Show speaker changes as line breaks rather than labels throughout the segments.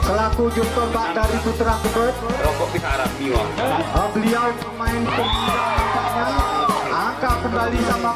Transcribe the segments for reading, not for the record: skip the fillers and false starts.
Selaku juru tombak dari Putra Kebet, beliau pemain pembinaan angka kembali sama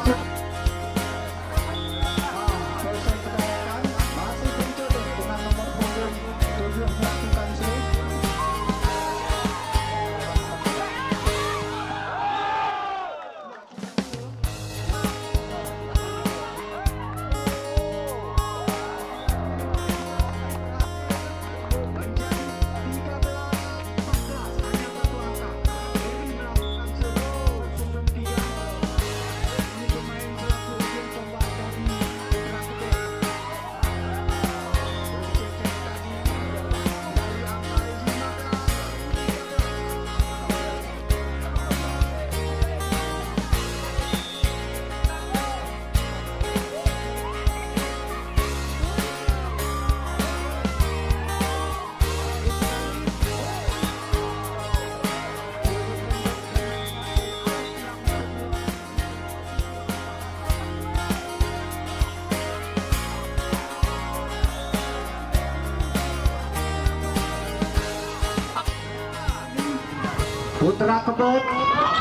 Putra Kebet,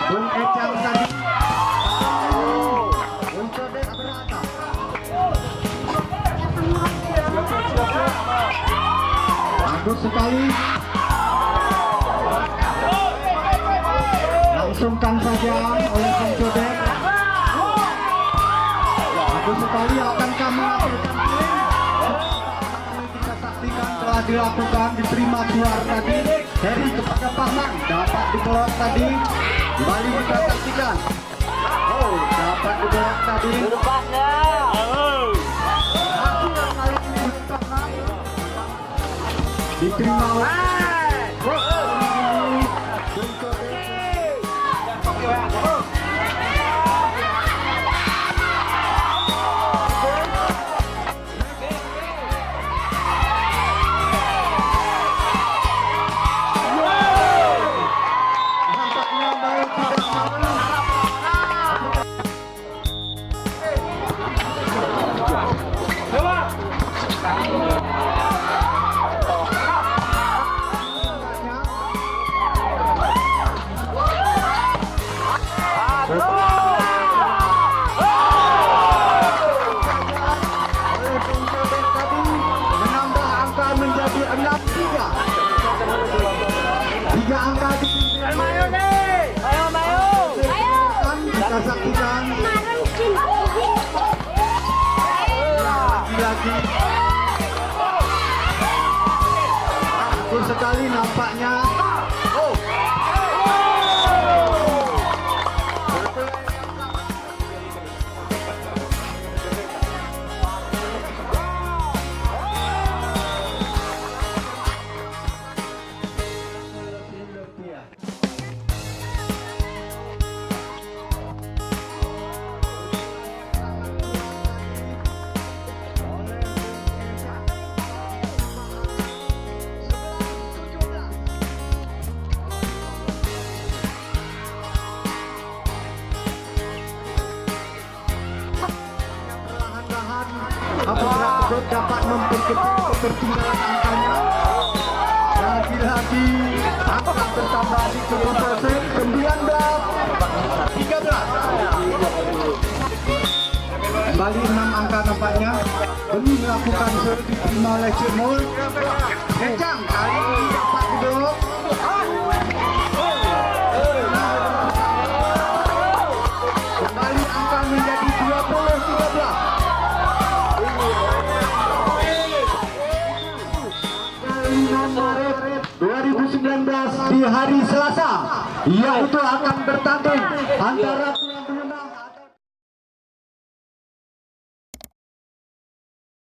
Bung Ejang tadi untuk berata. Bagus sekali. Langsungkan saja oleh Bung Jodet. Bagus sekali, akankah menghasilkan kita saksikan telah dilakukan, diterima keluar tadi dari kepada Pahman, dapat diblok tadi, kembali kita saksikan. Oh, dapat diblok tadi. Diterima oleh tiga angka di kita saksikan lagi bagus sekali nampaknya. Apabila Kebet dapat mempercepat ketertinggalan angkanya, lagi-lagi angka bertambah di 19-13. Kembali 6 angka nampaknya. Beni melakukan serve diterima oleh Cemul. Ejang kali ini dapat duduk. Kembali angka menjadi 20-13. 5 Maret 2019 di hari Selasa, yaitu akan bertanding antara